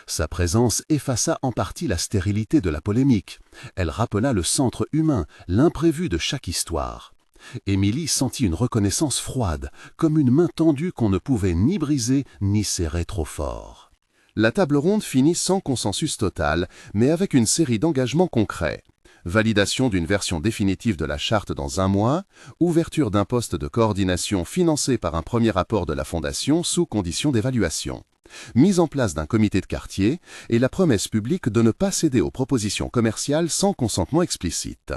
Sa présence effaça en partie la stérilité de la polémique. Elle rappela le centre humain, l'imprévu de chaque histoire. Émilie sentit une reconnaissance froide, comme une main tendue qu'on ne pouvait ni briser ni serrer trop fort. La table ronde finit sans consensus total, mais avec une série d'engagements concrets. Validation d'une version définitive de la charte dans 1 mois, ouverture d'un poste de coordination financé par un premier rapport de la Fondation sous condition d'évaluation. Mise en place d'un comité de quartier et la promesse publique de ne pas céder aux propositions commerciales sans consentement explicite.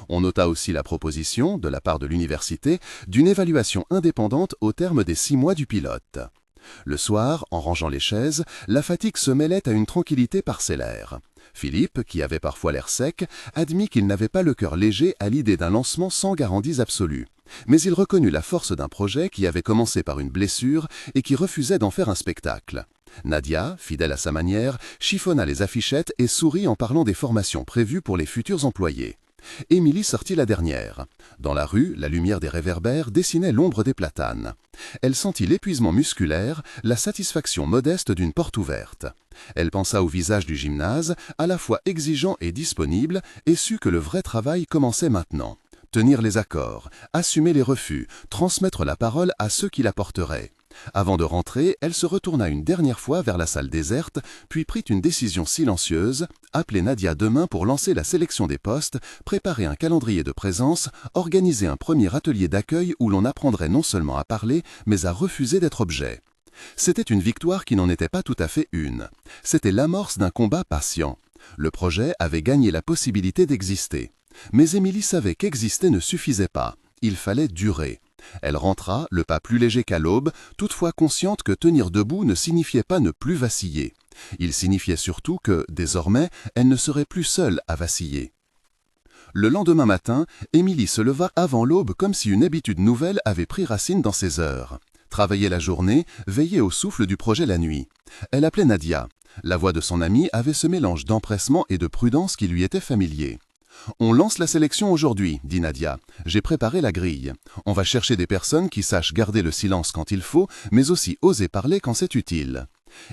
On nota aussi la proposition, de la part de l'université, d'une évaluation indépendante au terme des 6 mois du pilote. Le soir, en rangeant les chaises, la fatigue se mêlait à une tranquillité parcellaire. Philippe, qui avait parfois l'air sec, admit qu'il n'avait pas le cœur léger à l'idée d'un lancement sans garanties absolues. Mais il reconnut la force d'un projet qui avait commencé par une blessure et qui refusait d'en faire un spectacle. Nadia, fidèle à sa manière, chiffonna les affichettes et sourit en parlant des formations prévues pour les futurs employés. Émilie sortit la dernière. Dans la rue, la lumière des réverbères dessinait l'ombre des platanes. Elle sentit l'épuisement musculaire, la satisfaction modeste d'une porte ouverte. Elle pensa au visage du gymnase, à la fois exigeant et disponible, et sut que le vrai travail commençait maintenant. Tenir les accords, assumer les refus, transmettre la parole à ceux qui la porteraient. Avant de rentrer, elle se retourna une dernière fois vers la salle déserte, puis prit une décision silencieuse, appeler Nadia demain pour lancer la sélection des postes, préparer un calendrier de présence, organiser un premier atelier d'accueil où l'on apprendrait non seulement à parler, mais à refuser d'être objet. C'était une victoire qui n'en était pas tout à fait une. C'était l'amorce d'un combat patient. Le projet avait gagné la possibilité d'exister. Mais Émilie savait qu'exister ne suffisait pas. Il fallait durer. Elle rentra, le pas plus léger qu'à l'aube, toutefois consciente que tenir debout ne signifiait pas ne plus vaciller. Il signifiait surtout que, désormais, elle ne serait plus seule à vaciller. Le lendemain matin, Émilie se leva avant l'aube comme si une habitude nouvelle avait pris racine dans ses heures. Travailler la journée, veiller au souffle du projet la nuit. Elle appelait Nadia. La voix de son amie avait ce mélange d'empressement et de prudence qui lui était familier. « On lance la sélection aujourd'hui, » dit Nadia. « J'ai préparé la grille. On va chercher des personnes qui sachent garder le silence quand il faut, mais aussi oser parler quand c'est utile. »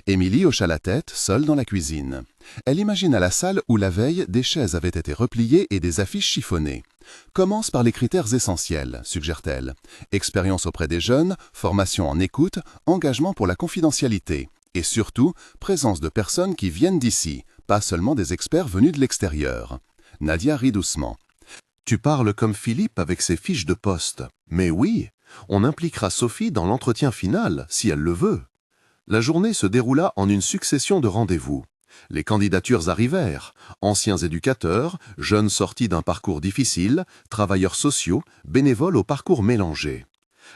Émilie hocha la tête, seule dans la cuisine. Elle imagina la salle où la veille, des chaises avaient été repliées et des affiches chiffonnées. « Commence par les critères essentiels, » suggère-t-elle. « Expérience auprès des jeunes, formation en écoute, engagement pour la confidentialité. Et surtout, présence de personnes qui viennent d'ici, pas seulement des experts venus de l'extérieur. » Nadia rit doucement. « Tu parles comme Philippe avec ses fiches de poste. Mais oui, on impliquera Sophie dans l'entretien final, si elle le veut. » La journée se déroula en une succession de rendez-vous. Les candidatures arrivèrent, anciens éducateurs, jeunes sortis d'un parcours difficile, travailleurs sociaux, bénévoles au parcours mélangé.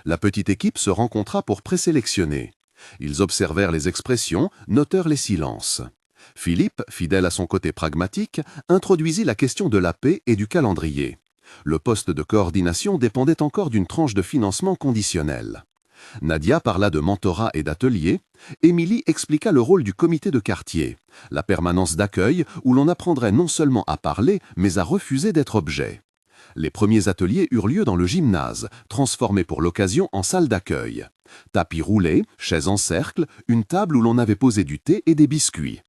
La petite équipe se rencontra pour présélectionner. Ils observèrent les expressions, notèrent les silences. Philippe, fidèle à son côté pragmatique, introduisit la question de la paix et du calendrier. Le poste de coordination dépendait encore d'une tranche de financement conditionnel. Nadia parla de mentorat et d'atelier. Émilie expliqua le rôle du comité de quartier, la permanence d'accueil où l'on apprendrait non seulement à parler, mais à refuser d'être objet. Les premiers ateliers eurent lieu dans le gymnase, transformé pour l'occasion en salle d'accueil. Tapis roulés, chaises en cercle, une table où l'on avait posé du thé et des biscuits.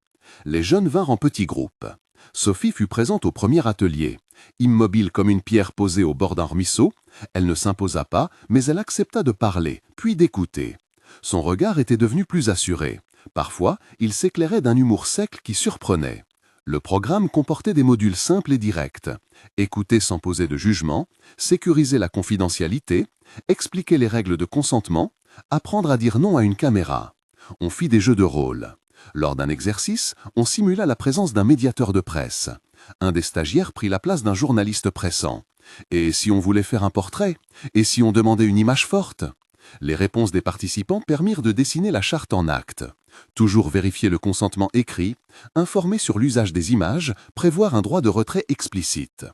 Les jeunes vinrent en petits groupes. Sophie fut présente au premier atelier. Immobile comme une pierre posée au bord d'un ruisseau, elle ne s'imposa pas, mais elle accepta de parler, puis d'écouter. Son regard était devenu plus assuré. Parfois, il s'éclairait d'un humour sec qui surprenait. Le programme comportait des modules simples et directs. Écouter sans poser de jugement, sécuriser la confidentialité, expliquer les règles de consentement, apprendre à dire non à une caméra. On fit des jeux de rôle. Lors d'un exercice, on simula la présence d'un médiateur de presse. Un des stagiaires prit la place d'un journaliste pressant. Et si on voulait faire un portrait? Et si on demandait une image forte? Les réponses des participants permirent de dessiner la charte en actes. Toujours vérifier le consentement écrit, informer sur l'usage des images, prévoir un droit de retrait explicite.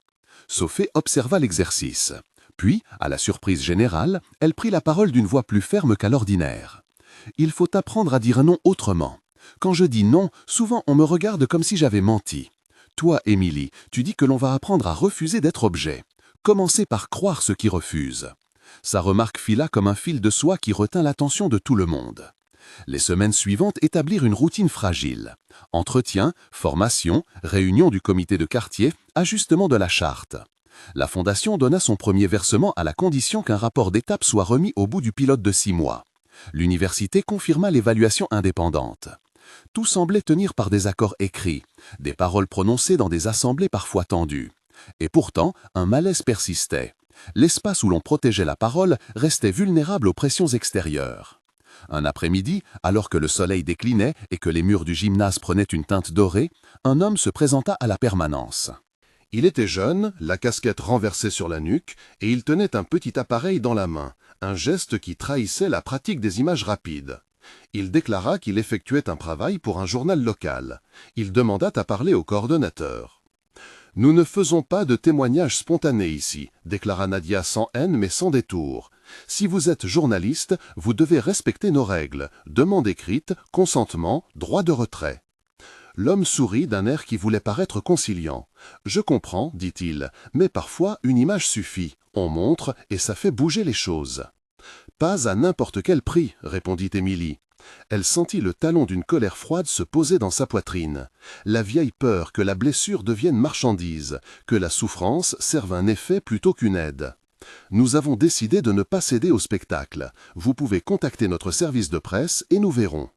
Sophie observa l'exercice. Puis, à la surprise générale, elle prit la parole d'une voix plus ferme qu'à l'ordinaire. « Il faut apprendre à dire non autrement. Quand je dis non, souvent on me regarde comme si j'avais menti. Toi, Émilie, tu dis que l'on va apprendre à refuser d'être objet. Commencez par croire ceux qui refusent. » Sa remarque fila comme un fil de soie qui retint l'attention de tout le monde. Les semaines suivantes établirent une routine fragile. Entretien, formation, réunion du comité de quartier, ajustement de la charte. La fondation donna son premier versement à la condition qu'un rapport d'étape soit remis au bout du pilote de 6 mois. L'université confirma l'évaluation indépendante. Tout semblait tenir par des accords écrits, des paroles prononcées dans des assemblées parfois tendues. Et pourtant, un malaise persistait. L'espace où l'on protégeait la parole restait vulnérable aux pressions extérieures. Un après-midi, alors que le soleil déclinait et que les murs du gymnase prenaient une teinte dorée, un homme se présenta à la permanence. Il était jeune, la casquette renversée sur la nuque, et il tenait un petit appareil dans la main, un geste qui trahissait la pratique des images rapides. Il déclara qu'il effectuait un travail pour un journal local. Il demanda à parler au coordonnateur. « Nous ne faisons pas de témoignages spontanés ici, » déclara Nadia sans haine mais sans détour. « Si vous êtes journaliste, vous devez respecter nos règles, demande écrite, consentement, droit de retrait. » L'homme sourit d'un air qui voulait paraître conciliant. « Je comprends, dit-il, mais parfois une image suffit. On montre et ça fait bouger les choses. »« Pas à n'importe quel prix, » répondit Émilie. Elle sentit le talon d'une colère froide se poser dans sa poitrine. La vieille peur que la blessure devienne marchandise, que la souffrance serve un effet plutôt qu'une aide. Nous avons décidé de ne pas céder au spectacle. Vous pouvez contacter notre service de presse et nous verrons. »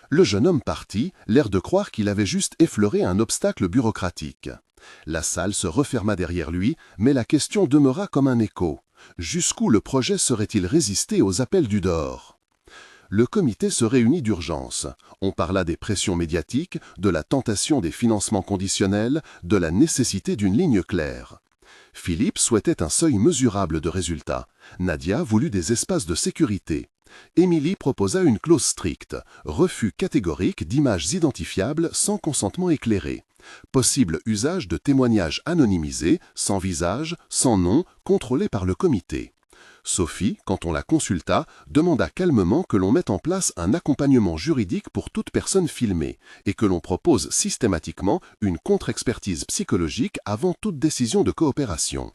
Le jeune homme partit, l'air de croire qu'il avait juste effleuré un obstacle bureaucratique. La salle se referma derrière lui, mais la question demeura comme un écho. Jusqu'où le projet saurait-il résister aux appels du dehors? Le comité se réunit d'urgence. On parla des pressions médiatiques, de la tentation des financements conditionnels, de la nécessité d'une ligne claire. Philippe souhaitait un seuil mesurable de résultats. Nadia voulut des espaces de sécurité. Émilie proposa une clause stricte, refus catégorique d'images identifiables sans consentement éclairé. Possible usage de témoignages anonymisés, sans visage, sans nom, contrôlés par le comité. Sophie, quand on la consulta, demanda calmement que l'on mette en place un accompagnement juridique pour toute personne filmée et que l'on propose systématiquement une contre-expertise psychologique avant toute décision de coopération.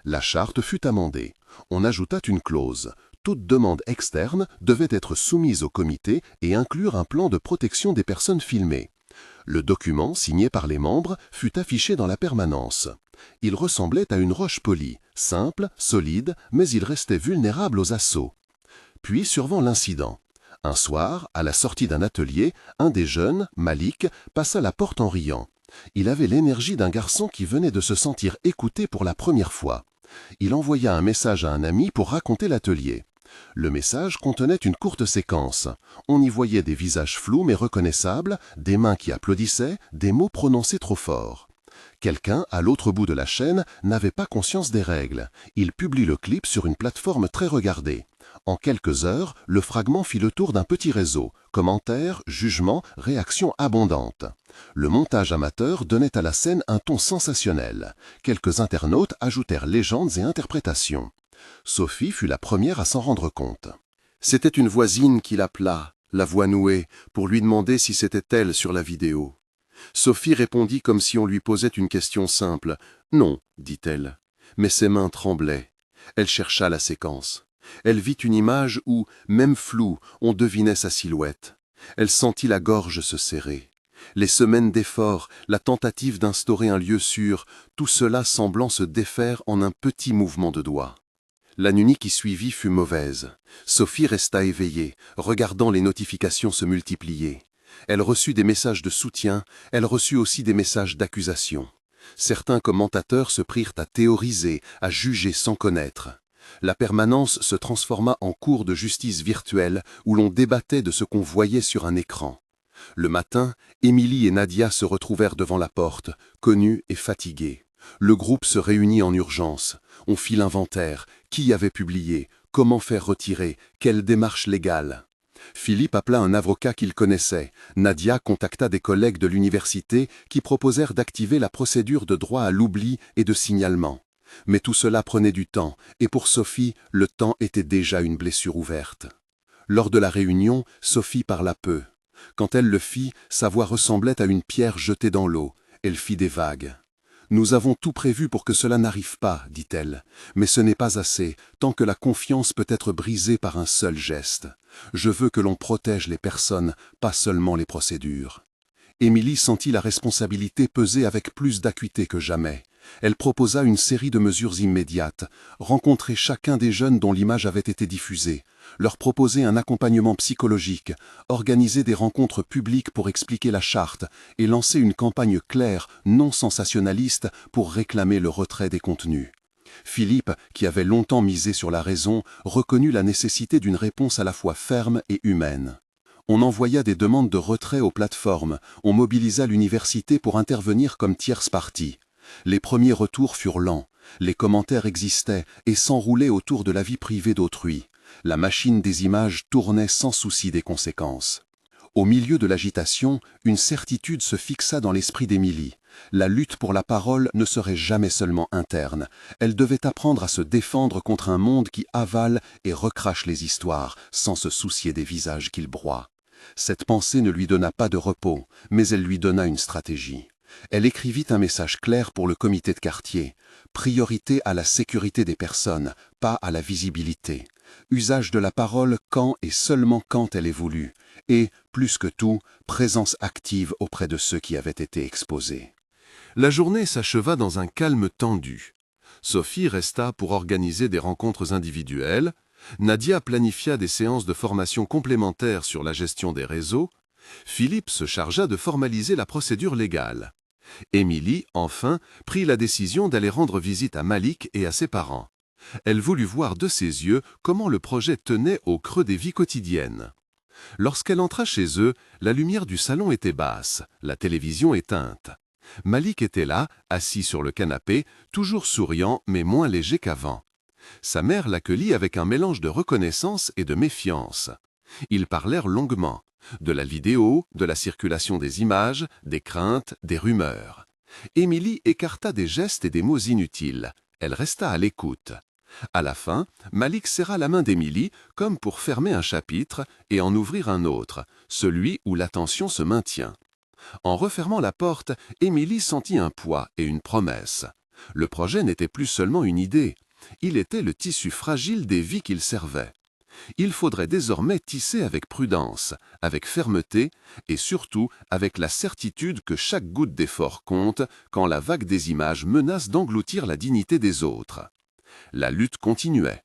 La charte fut amendée. On ajouta une clause. Toute demande externe devait être soumise au comité et inclure un plan de protection des personnes filmées. Le document, signé par les membres, fut affiché dans la permanence. Il ressemblait à une roche polie, simple, solide, mais il restait vulnérable aux assauts. Puis survint l'incident. Un soir, à la sortie d'un atelier, un des jeunes, Malik, passa la porte en riant. Il avait l'énergie d'un garçon qui venait de se sentir écouté pour la première fois. Il envoya un message à un ami pour raconter l'atelier. Le message contenait une courte séquence. On y voyait des visages flous mais reconnaissables, des mains qui applaudissaient, des mots prononcés trop fort. Quelqu'un, à l'autre bout de la chaîne, n'avait pas conscience des règles. Il publie le clip sur une plateforme très regardée. En quelques heures, le fragment fit le tour d'un petit réseau. Commentaires, jugements, réactions abondantes. Le montage amateur donnait à la scène un ton sensationnel. Quelques internautes ajoutèrent légendes et interprétations. Sophie fut la première à s'en rendre compte. C'était une voisine qui l'appela, la voix nouée, pour lui demander si c'était elle sur la vidéo. Sophie répondit comme si on lui posait une question simple. « Non », dit-elle. Mais ses mains tremblaient. Elle chercha la séquence. Elle vit une image où, même floue, on devinait sa silhouette. Elle sentit la gorge se serrer. Les semaines d'efforts, la tentative d'instaurer un lieu sûr, tout cela semblant se défaire en un petit mouvement de doigt. La nuit qui suivit fut mauvaise. Sophie resta éveillée, regardant les notifications se multiplier. Elle reçut des messages de soutien, elle reçut aussi des messages d'accusation. Certains commentateurs se prirent à théoriser, à juger sans connaître. La permanence se transforma en cour de justice virtuelle où l'on débattait de ce qu'on voyait sur un écran. Le matin, Émilie et Nadia se retrouvèrent devant la porte, connues et fatiguées. Le groupe se réunit en urgence. On fit l'inventaire. Qui avait publié? Comment faire retirer? Quelle démarche légale? Philippe appela un avocat qu'il connaissait. Nadia contacta des collègues de l'université qui proposèrent d'activer la procédure de droit à l'oubli et de signalement. Mais tout cela prenait du temps, et pour Sophie, le temps était déjà une blessure ouverte. Lors de la réunion, Sophie parla peu. Quand elle le fit, sa voix ressemblait à une pierre jetée dans l'eau. Elle fit des vagues. « Nous avons tout prévu pour que cela n'arrive pas, dit-elle. Mais ce n'est pas assez, tant que la confiance peut être brisée par un seul geste. Je veux que l'on protège les personnes, pas seulement les procédures. » Émilie sentit la responsabilité peser avec plus d'acuité que jamais. Elle proposa une série de mesures immédiates, rencontrer chacun des jeunes dont l'image avait été diffusée, leur proposer un accompagnement psychologique, organiser des rencontres publiques pour expliquer la charte et lancer une campagne claire, non sensationnaliste, pour réclamer le retrait des contenus. Philippe, qui avait longtemps misé sur la raison, reconnut la nécessité d'une réponse à la fois ferme et humaine. On envoya des demandes de retrait aux plateformes, on mobilisa l'université pour intervenir comme tierce partie. Les premiers retours furent lents, les commentaires existaient et s'enroulaient autour de la vie privée d'autrui. La machine des images tournait sans souci des conséquences. Au milieu de l'agitation, une certitude se fixa dans l'esprit d'Émilie. La lutte pour la parole ne serait jamais seulement interne. Elle devait apprendre à se défendre contre un monde qui avale et recrache les histoires, sans se soucier des visages qu'il broie. Cette pensée ne lui donna pas de repos, mais elle lui donna une stratégie. Elle écrivit un message clair pour le comité de quartier. Priorité à la sécurité des personnes, pas à la visibilité. Usage de la parole quand et seulement quand elle est voulue. Et, plus que tout, présence active auprès de ceux qui avaient été exposés. La journée s'acheva dans un calme tendu. Sophie resta pour organiser des rencontres individuelles, Nadia planifia des séances de formation complémentaires sur la gestion des réseaux, Philippe se chargea de formaliser la procédure légale. Émilie, enfin, prit la décision d'aller rendre visite à Malik et à ses parents. Elle voulut voir de ses yeux comment le projet tenait au creux des vies quotidiennes. Lorsqu'elle entra chez eux, la lumière du salon était basse, la télévision éteinte. Malik était là, assis sur le canapé, toujours souriant mais moins léger qu'avant. Sa mère l'accueillit avec un mélange de reconnaissance et de méfiance. Ils parlèrent longuement, de la vidéo, de la circulation des images, des craintes, des rumeurs. Émilie écarta des gestes et des mots inutiles. Elle resta à l'écoute. À la fin, Malik serra la main d'Émilie comme pour fermer un chapitre et en ouvrir un autre, celui où l'attention se maintient. En refermant la porte, Émilie sentit un poids et une promesse. Le projet n'était plus seulement une idée, il était le tissu fragile des vies qu'il servait. Il faudrait désormais tisser avec prudence, avec fermeté et surtout avec la certitude que chaque goutte d'effort compte quand la vague des images menace d'engloutir la dignité des autres. La lutte continuait.